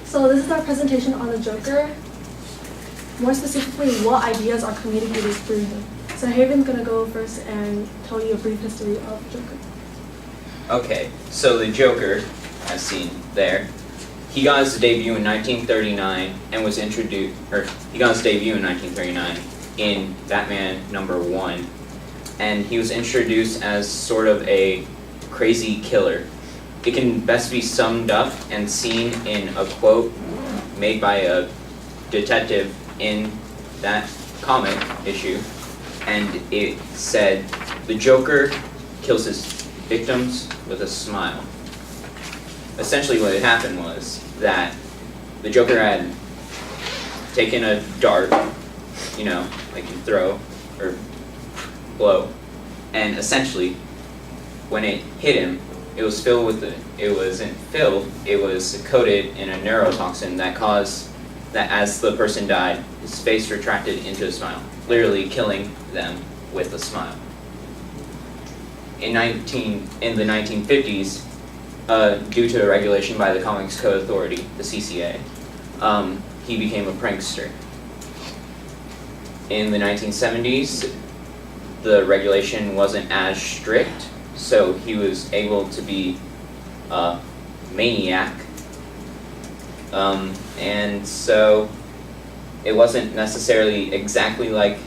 So this is our presentation on the Joker. More specifically, what ideas are communicated through him. So Haven's going to go first and tell you a brief history of Joker. Okay, so the Joker, as seen there, he got his debut in 1939 and was introduced, he got his debut in 1939 in Batman #1, and he was introduced as sort of a crazy killer. It can best be summed up and seen in a quote made by a detective in that comic issue, and it said, "The Joker kills his victims with a smile." Essentially what had happened was that the Joker had taken a dart, you know, like you throw or blow, and essentially when it hit him, it was coated in a neurotoxin that caused that as the person died, his face retracted into a smile, literally killing them with a smile. In the 1950s, due to a regulation by the Comics Code Authority, the CCA, he became a prankster. In the 1970s, the regulation wasn't as strict, so he was able to be a maniac. And so it wasn't necessarily exactly like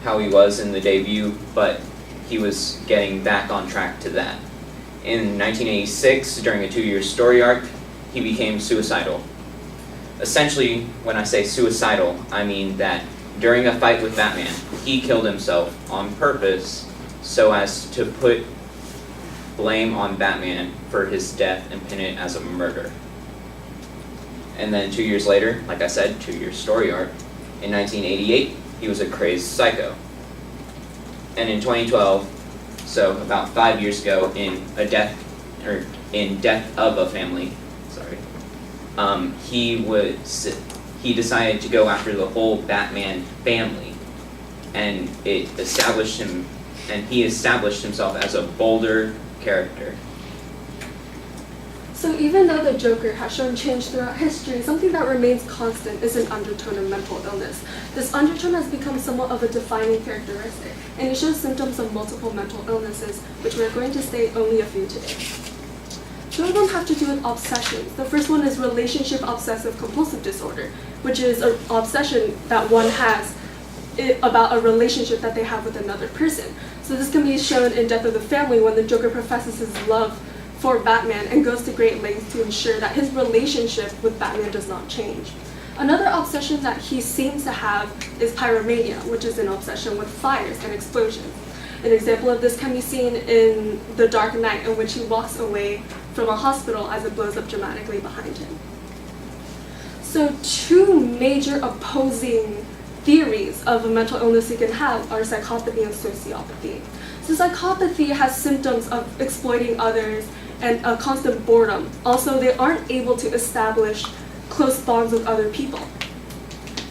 how he was in the debut, but he was getting back on track to that. In 1986, during a 2-year story arc, he became suicidal. Essentially, when I say suicidal, I mean that during a fight with Batman, he killed himself on purpose so as to put blame on Batman for his death and pin it as a murder. And then 2 years later, like I said, 2-year story arc, in 1988, he was a crazed psycho. And in 2012, so about 5 years ago, in Death of a Family, he decided to go after the whole Batman family, and he established himself as a bolder character. So even though the Joker has shown change throughout history, something that remains constant is an undertone of mental illness. This undertone has become somewhat of a defining characteristic, and it shows symptoms of multiple mental illnesses, which we're going to state only a few today. Two of them have to do with obsessions. The first one is relationship obsessive compulsive disorder, which is an obsession that one has about a relationship that they have with another person. So this can be shown in Death of the Family when the Joker professes his love for Batman and goes to great lengths to ensure that his relationship with Batman does not change. Another obsession that he seems to have is pyromania, which is an obsession with fires and explosions. An example of this can be seen in The Dark Knight, in which he walks away from a hospital as it blows up dramatically behind him. So two major opposing theories of a mental illness you can have are psychopathy and sociopathy. So psychopathy has symptoms of exploiting others and a constant boredom. Also, they aren't able to establish close bonds with other people.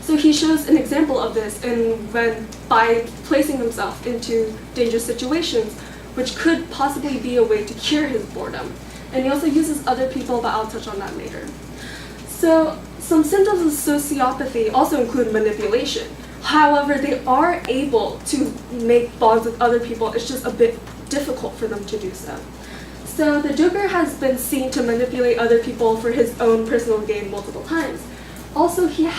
So he shows an example of this by placing himself into dangerous situations, which could possibly be a way to cure his boredom. And he also uses other people, but I'll touch on that later. So some symptoms of sociopathy also include manipulation. However, they are able to make bonds with other people. It's just a bit difficult for them to do so. So the Joker has been seen to manipulate other people for his own personal gain multiple times. Also, he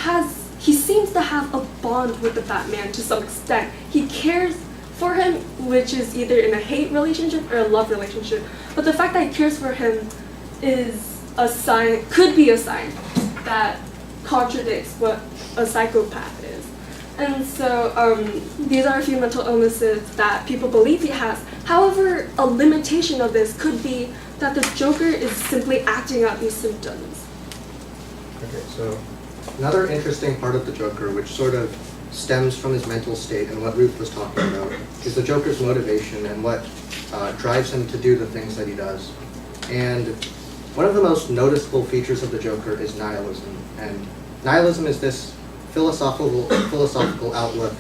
seems to have a bond with the Batman to some extent. He cares for him, which is either in a hate relationship or a love relationship. But the fact that he cares for him could be a sign that contradicts what a psychopath is. And so these are a few mental illnesses that people believe he has. However, a limitation of this could be that the Joker is simply acting out these symptoms. Okay, so another interesting part of the Joker, which sort of stems from his mental state and what Ruth was talking about, is the Joker's motivation and what drives him to do the things that he does. And one of the most noticeable features of the Joker is nihilism. And nihilism is this philosophical outlook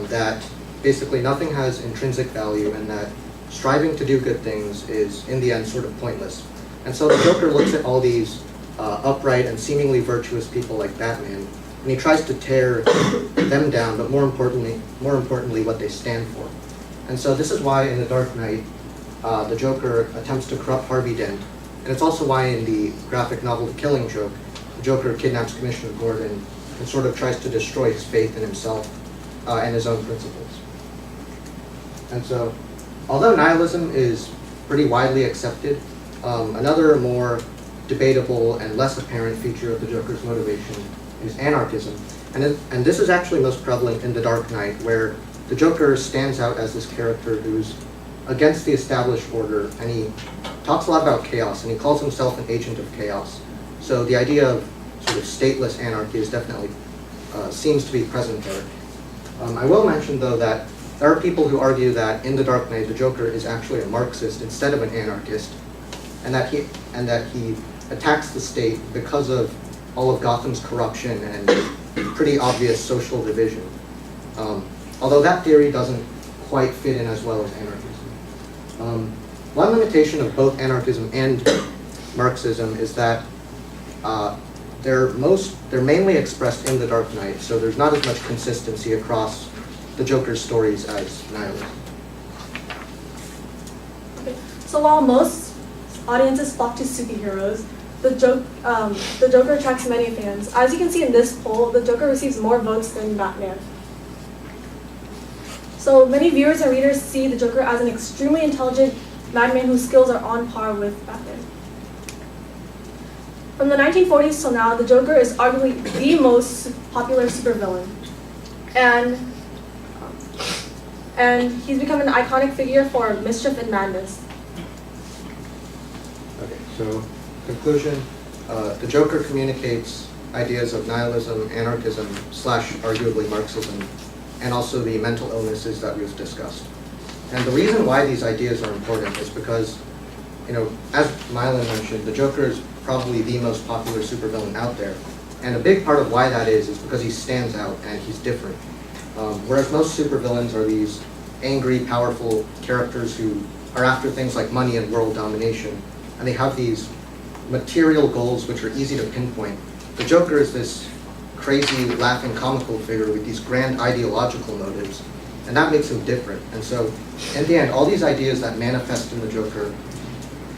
that basically nothing has intrinsic value and that striving to do good things is in the end sort of pointless. And so the Joker looks at all these upright and seemingly virtuous people like Batman, and he tries to tear them down, but more importantly, what they stand for. And so this is why in The Dark Knight, the Joker attempts to corrupt Harvey Dent, and it's also why in the graphic novel The Killing Joke, the Joker kidnaps Commissioner Gordon and sort of tries to destroy his faith in himself and his own principles. And so, although nihilism is pretty widely accepted, another more debatable and less apparent feature of the Joker's motivation is anarchism. And this is actually most prevalent in The Dark Knight, where the Joker stands out as this character who's against the established order, and he talks a lot about chaos, and he calls himself an agent of chaos. So the idea of sort of stateless anarchy is definitely seems to be present there. I will mention, though, that there are people who argue that in The Dark Knight, the Joker is actually a Marxist instead of an anarchist, and that he attacks the state because of all of Gotham's corruption and pretty obvious social division. Although that theory doesn't quite fit in as well as anarchism. One limitation of both anarchism and Marxism is that they're mainly expressed in The Dark Knight, so there's not as much consistency across the Joker's stories as nihilism. Okay. So while most audiences flock to superheroes, the Joker attracts many fans. As you can see in this poll, the Joker receives more votes than Batman. So many viewers and readers see the Joker as an extremely intelligent madman whose skills are on par with Batman. From the 1940s till now, the Joker is arguably the most popular supervillain. And he's become an iconic figure for mischief and madness. Okay, so conclusion, the Joker communicates ideas of nihilism, anarchism, / arguably Marxism, and also the mental illnesses that we've discussed. And the reason why these ideas are important is because, as Mylan mentioned, the Joker is probably the most popular supervillain out there. And a big part of why that is because he stands out and he's different. Whereas most supervillains are these angry, powerful characters who are after things like money and world domination, and they have these material goals which are easy to pinpoint. The Joker is this crazy, laughing, comical figure with these grand ideological motives, and that makes him different. And so, in the end, all these ideas that manifest in the Joker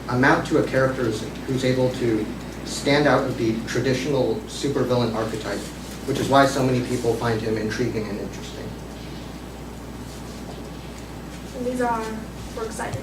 amount to a character who's able to stand out of the traditional supervillain archetype, which is why so many people find him intriguing and interesting. And these are, we're excited.